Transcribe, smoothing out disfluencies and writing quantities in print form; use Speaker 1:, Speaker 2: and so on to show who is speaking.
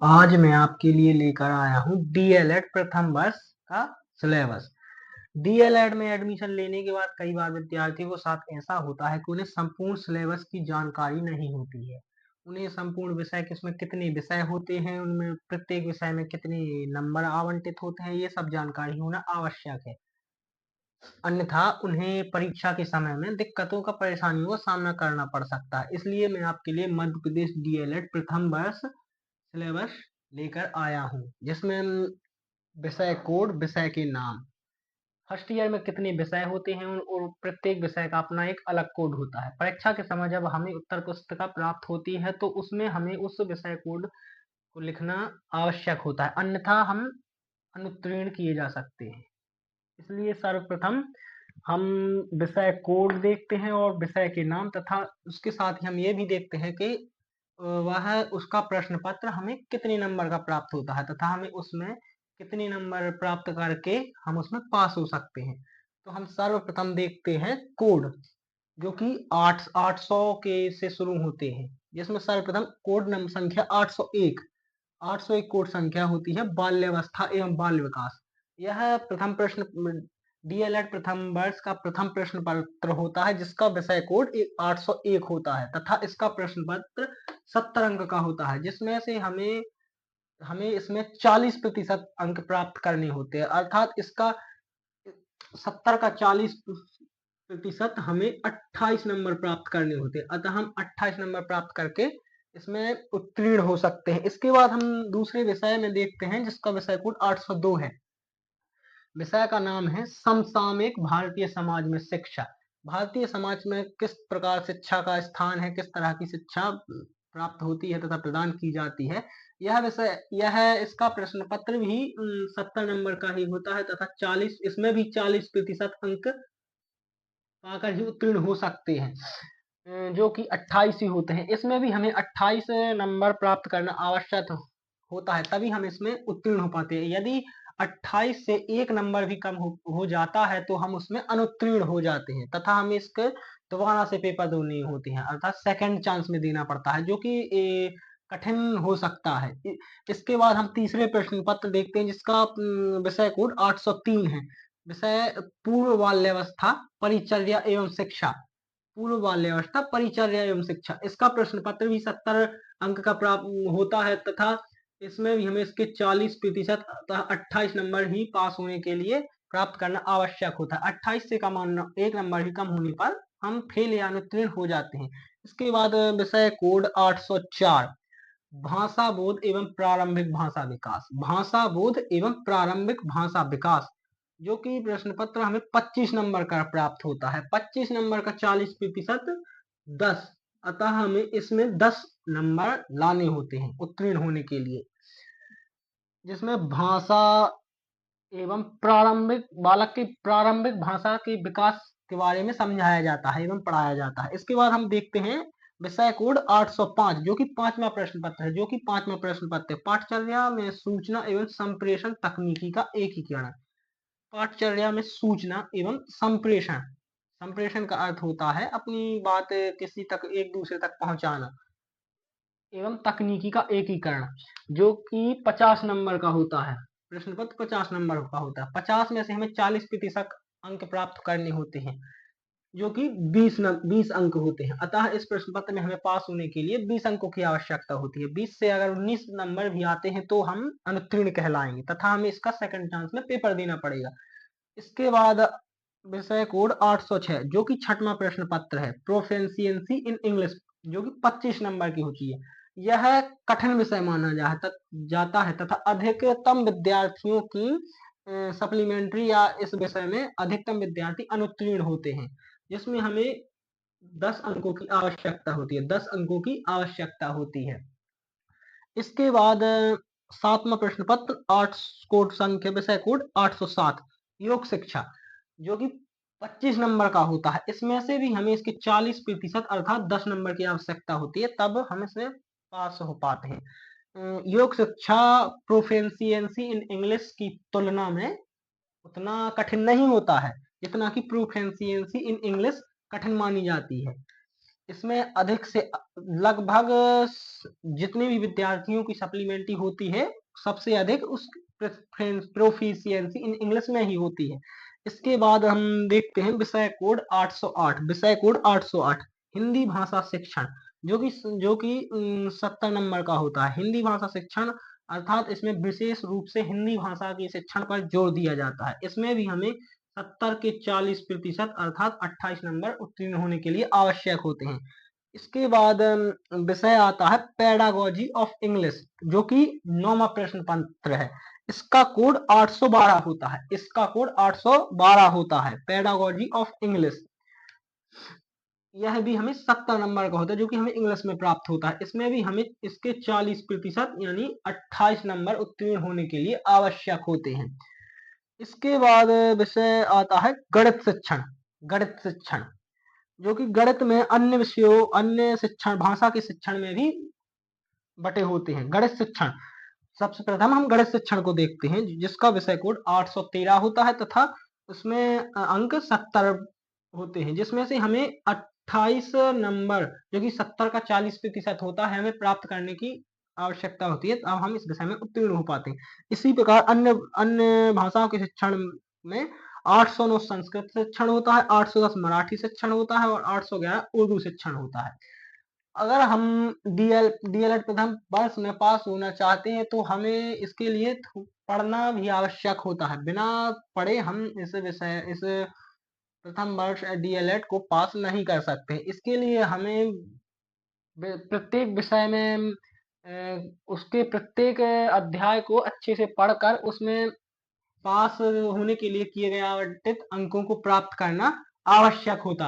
Speaker 1: आज मैं आपके लिए लेकर आया हूँ डीएलएड प्रथम वर्ष का सिलेबस। डीएलएड में एडमिशन लेने के बाद कई बार विद्यार्थियों के साथ ऐसा होता है कि उन्हें संपूर्ण सिलेबस की जानकारी नहीं होती है। उन्हें संपूर्ण विषय किसमें कितने विषय होते हैं, उनमें प्रत्येक विषय में कितने नंबर आवंटित होते हैं, ये सब जानकारी होना आवश्यक है। अन्यथा उन्हें परीक्षा के समय में दिक्कतों का परेशानियों का सामना करना पड़ सकता है। इसलिए मैं आपके लिए मध्य प्रदेश डीएलएड प्रथम वर्ष सिलेबस लेकर आया हूँ, जिसमें विषय कोड, विषय के नाम, फर्स्ट ईयर में कितने विषय होते हैं और प्रत्येक विषय का अपना एक अलग कोड होता है। परीक्षा के समय जब हमें उत्तर पुस्तिका प्राप्त होती है तो उसमें हमें उस विषय कोड को लिखना आवश्यक होता है, अन्यथा हम अनुत्तीर्ण किए जा सकते हैं। इसलिए सर्वप्रथम हम विषय कोड देखते हैं और विषय के नाम, तथा उसके साथ ही हम ये भी देखते हैं कि वह उसका प्रश्न पत्र हमें कितने नंबर का प्राप्त होता है तथा हमें उसमें कितने नंबर प्राप्त करके हम उसमें पास हो सकते हैं। तो हम सर्वप्रथम देखते हैं कोड, जो कि 800 के से शुरू होते हैं, जिसमें सर्वप्रथम कोड नंबर संख्या 801। 801 कोड संख्या होती है बाल्यावस्था एवं बाल विकास। यह प्रथम प्रश्न डीएलएड प्रथम वर्ष का प्रथम प्रश्न पत्र होता है, जिसका विषय कोड 801 होता है तथा इसका प्रश्न पत्र 70 अंक का होता है, जिसमें से हमें हमें इसमें 40% अंक प्राप्त करने होते हैं, अर्थात इसका 70 का 40% हमें 28 नंबर प्राप्त करने होते हैं, अतः हम 28 नंबर प्राप्त करके इसमें उत्तीर्ण हो सकते हैं। इसके बाद हम दूसरे विषय में देखते हैं, जिसका विषय कोड 802 है। विषय का नाम है समसामयिक भारतीय समाज में शिक्षा। भारतीय समाज में किस प्रकार शिक्षा का स्थान है, किस तरह की शिक्षा प्राप्त होती है तथा प्रदान की जाती है, यह विषय इसका प्रश्न पत्र भी 70 नंबर का ही होता है तथा 40 इसमें भी 40% अंक पाकर ही उत्तीर्ण हो सकते हैं, जो कि 28 ही होते हैं। इसमें भी हमें 28 नंबर प्राप्त करना आवश्यक होता है, तभी हम इसमें उत्तीर्ण हो पाते हैं। यदि 28 से एक नंबर भी कम हो जाता है तो हम उसमें अनुत्तीर्ण हो जाते हैं तथा हमें इसके दोबारा से पेपर देने होते हैं, अर्थात सेकंड चांस में देना पड़ता है, जो कि कठिन हो सकता है। इसके बाद हम तीसरे प्रश्न पत्र देखते हैं, जिसका विषय कोड 803 है। विषय पूर्व बाल्यावस्था परिचर्या एवं शिक्षा। पूर्व बाल्यावस्था परिचर्या एवं शिक्षा, इसका प्रश्न पत्र भी 70 अंक का प्राप्त होता है तथा इसमें भी हमें इसके 40% अतः 28 नंबर ही पास होने के लिए प्राप्त करना आवश्यक होता है। 28 से कम एक नंबर ही कम होने पर हम फेल या अनुत्तीर्ण हो जाते हैं। इसके बाद विषय कोड 804 भाषा बोध एवं प्रारंभिक भाषा विकास। भाषा बोध एवं प्रारंभिक भाषा विकास, जो कि प्रश्न पत्र हमें 25 नंबर का प्राप्त होता है। 25 नंबर का 40% 10, अतः हमें इसमें 10 नंबर लाने होते हैं उत्तीर्ण होने के लिए, जिसमें भाषा एवं प्रारंभिक बालक की प्रारंभिक भाषा के विकास के बारे में समझाया जाता है एवं पढ़ाया जाता है। इसके बाद हम देखते हैं विषय कोड 805, जो कि पांचवा प्रश्न पत्र है, पाठचर्या में सूचना एवं संप्रेषण तकनीकी का एकीकरण। पाठचर्या में सूचना एवं संप्रेषण, संप्रेषण का अर्थ होता है अपनी बात किसी तक, एक दूसरे तक पहुंचाना, एवं तकनीकी का एकीकरण, जो कि 50 नंबर का होता है। प्रश्न पत्र 50 नंबर का होता है। 50 में से हमें 40% अंक प्राप्त करने होते हैं, जो कि 20 अंक होते हैं, अतः इस प्रश्न पत्र में हमें पास होने के लिए 20 अंकों की आवश्यकता होती है। 20 से अगर 19 नंबर भी आते हैं तो हम अनुत्तीर्ण कहलाएंगे तथा हमें इसका सेकंड चांस में पेपर देना पड़ेगा। इसके बाद विषय कोड 806, जो कि छठवां प्रश्न पत्र है, प्रोफिशिएंसी इन इंग्लिश, जो कि 25 नंबर की होती है। यह कठिन विषय माना जाता है तथा अधिकतम विद्यार्थियों की सप्लीमेंट्री या इस विषय में अधिकतम विद्यार्थी अनुत्तीर्ण होते हैं, जिसमें हमें 10 अंकों की आवश्यकता होती है, 10 अंकों की आवश्यकता होती है। इसके बाद सातवां प्रश्न पत्र 8 कोड संख्या विषय कोड 807 योग शिक्षा, जो कि 25 नंबर का होता है। इसमें से भी हमें इसके 40% अर्थात 10 नंबर की आवश्यकता होती है, तब हम इसमें पास हो पाते हैं। योग शिक्षा प्रोफिशिएंसी इन इंग्लिश की तुलना में उतना कठिन नहीं होता है जितना कि प्रोफिशिएंसी इन इंग्लिश कठिन मानी जाती है। इसमें अधिक से लगभग जितने भी विद्यार्थियों की सप्लीमेंट्री होती है, सबसे अधिक उस प्रोफिशिएंसी इन इंग्लिश में ही होती है। इसके बाद हम देखते हैं विषय कोड 808। विषय कोड 808 हिंदी भाषा शिक्षण, जो कि 70 नंबर का होता है। हिंदी भाषा शिक्षण अर्थात इसमें विशेष रूप से हिंदी भाषा के शिक्षण पर जोर दिया जाता है। इसमें भी हमें 70 के 40% अर्थात 28 नंबर उत्तीर्ण होने के लिए आवश्यक होते हैं। इसके बाद विषय आता है पेडागोजी ऑफ इंग्लिश, जो कि 9वां प्रश्न पत्र है। इसका कोड 812 होता है। इसका कोड 812 होता है, पेडागोजी ऑफ इंग्लिश। यह भी हमें 70 नंबर का होता है, जो कि हमें इंग्लिश में प्राप्त होता है। इसमें भी हमें इसके 40% यानी 28 नंबर उत्तीर्ण होने के लिए आवश्यक होते हैं। इसके बाद विषय आता है गणित शिक्षण। गणित शिक्षण, जो कि गणित में अन्य विषयों, अन्य शिक्षण, भाषा के शिक्षण में भी बटे होते हैं। गणित शिक्षण, सबसे प्रथम हम गणित शिक्षण को देखते हैं, जिसका विषय कोड 813 होता है तथा उसमें अंक 70 होते हैं, जिसमें से हमें 28 नंबर, जो कि 70 का 40% होता है, हमें प्राप्त करने की आवश्यकता होती है, तब हम इस विषय में उत्तीर्ण हो पाते हैं। इसी प्रकार अन्य अन्य भाषाओं के शिक्षण में 809 संस्कृत शिक्षण होता है, 810 मराठी शिक्षण होता है और 811 उर्दू शिक्षण होता है। अगर हम डीएलएड प्रथम वर्ष में पास होना चाहते हैं, तो हमें इसके लिए पढ़ना भी आवश्यक होता है। बिना पढ़े हम इस प्रथम वर्ष डीएलएड को पास नहीं कर सकते। इसके लिए हमें प्रत्येक विषय में उसके प्रत्येक अध्याय को अच्छे से पढ़कर उसमें पास होने के लिए किए गए आवंटित अंकों को प्राप्त करना आवश्यक होता है।